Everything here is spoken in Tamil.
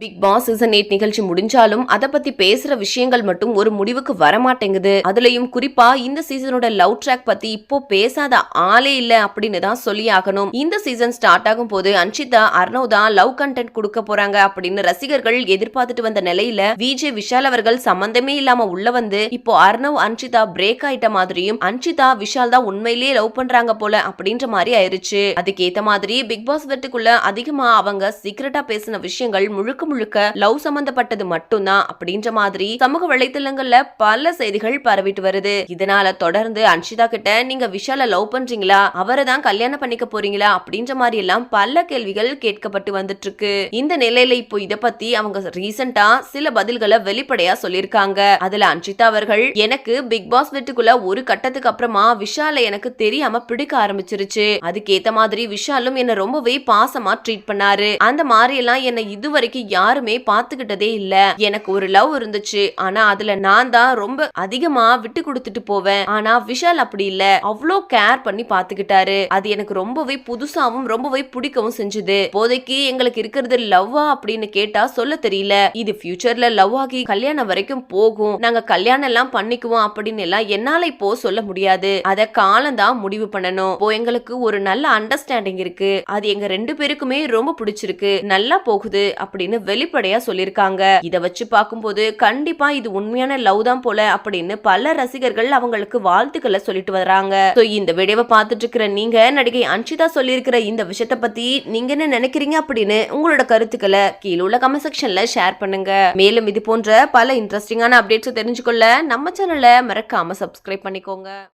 பிக் பாஸ் சீசன் 8 நிகழ்ச்சி முடிஞ்சாலும் அத பத்தி பேசுற விஷயங்கள் மட்டும் ஒரு முடிவுக்கு வரமாட்டேங்குது. அதுலயும் குறிப்பா இந்த சீசனோட லவ் ட்ராக் பத்தி இப்போ பேசாத ஆளே இல்ல அப்படின்னு தான் சொல்லி ஆகணும். இந்த சீசன் ஸ்டார்ட் ஆகும் போது அன்ஷிதா அர்ணவ் தான் லவ் கண்டென்ட் கொடுக்க போறாங்க அப்படின்னு ரசிகர்கள் எதிர்பார்த்துட்டு வந்த நிலையில விஜய் விஷால் அவர்கள் சம்பந்தமே இல்லாம உள்ள வந்து இப்போ அர்ணவ் அன்ஷிதா பிரேக் ஆயிட்ட மாதிரியும் அன்ஷிதா விஷால் தான் உண்மையிலேயே லவ் பண்றாங்க போல அப்படின்ற மாதிரி ஆயிருச்சு. அதுக்கேத்த மாதிரி பிக் பாஸ் வீட்டுக்குள்ள அதிகமா அவங்க சீக்கிரட்டா பேசின விஷயங்கள் முழுக்க லவ் சம்பந்தப்பட்டது மட்டும்தான் அப்படின்ற மாதிரி சமூக வலைத்தளங்கள்ல பல செய்திகள் பரவிட்டு வருது. இதனால தொடர்ந்து அன்ஷிதா கிட்ட நீங்க விஷால லவ் பண்றீங்களா, அவரை தான் கல்யாணம் பண்ணிக்க போறீங்களா அப்படின்ற மாதிரி எல்லாம் பல கேள்விகள் கேட்கப்பட்டு வந்துட்டு இருக்கு. இந்த நிலையில இப்போ இத பத்தி அவங்க ரீசெண்டா சில பதில்களை வெளிப்படையா சொல்லிருக்காங்க. அதுல அன்ஷிதா அவர்கள் எனக்கு பிக் பாஸ் வீட்டுக்குள்ள ஒரு கட்டத்துக்கு அப்புறமா விஷால எனக்கு தெரியாம பிடிக்க ஆரம்பிச்சிருச்சு. அதுக்கேத்த மாதிரி விஷாலும் என்ன ரொம்பவே பாசமா ட்ரீட் பண்ணாரு. அந்த மாதிரி எல்லாம் என்ன இதுவரைக்கும் யாருமே பாத்துக்கிட்டதே இல்ல. எனக்கு ஒரு லவ் இருந்துச்சு, ஆனா அதுல நான் தான் ரொம்ப அதிகமா விட்டு கொடுத்துட்டு போவேன். ஆனா விஷால் அப்படி இல்ல, அவ்வளோ கேர் பண்ணி பாத்துக்கிட்டாரு. அது எனக்கு ரொம்பவே புதுசாவும் ரொம்பவே பிடிக்கவும் செஞ்சது. இப்போதைக்கு எங்களுக்கு இருக்கிறது லவ்வா அப்படின்னு கேட்டா சொல்ல தெரியல. இது ஃபியூச்சர்ல லவ் ஆகி கல்யாணம் வரைக்கும் போகும், நாங்க கல்யாணம் எல்லாம் பண்ணிக்குவோம் அப்படின்னு எல்லாம் என்னால இப்போ சொல்ல முடியாது. அத காலம் தான் முடிவு பண்ணணும். இப்போ எங்களுக்கு ஒரு நல்ல அண்டர்ஸ்டாண்டிங் இருக்கு, அது எங்க ரெண்டு பேருக்குமே ரொம்ப பிடிச்சிருக்கு, நல்லா போகுது அப்படின்னு வெளிப்படையா சொல்லிருக்காங்க. இத வச்சு பார்க்கும்போது கண்டிப்பா இது உண்மையான லவ் தான் போல அப்படின்னு பல ரசிகர்கள் அவங்களுக்கு வாழ்த்துக்களை சொல்லிட்டு வராங்க. இந்த வீடியோவை பார்த்துட்டு இருக்கிற நீங்க நடிகை அன்ஷிதா சொல்லியிருக்கிற இந்த விஷயத்தை பத்தி நீங்க என்ன நினைக்கிறீங்க அப்படின்னு உங்களோட கருத்துக்களை கீழே உள்ள கமெண்ட் செக்ஷன்ல ஷேர் பண்ணுங்க. மேலும் இது போன்ற பல இன்ட்ரெஸ்டிங்கான அப்டேட்ஸ் தெரிஞ்சுக்கொள்ள நம்ம சேனலை மறக்காம சப்ஸ்கிரைப் பண்ணிக்கோங்க.